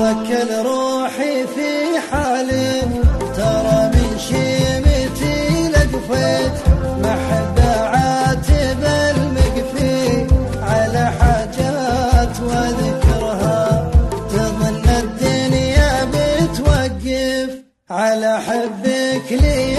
وكل روحي في حالي، ترى من شيمتي لقفيت محبة عاتب المقفي على حاجات واذكرها تظن الدنيا بتوقف على حبك لي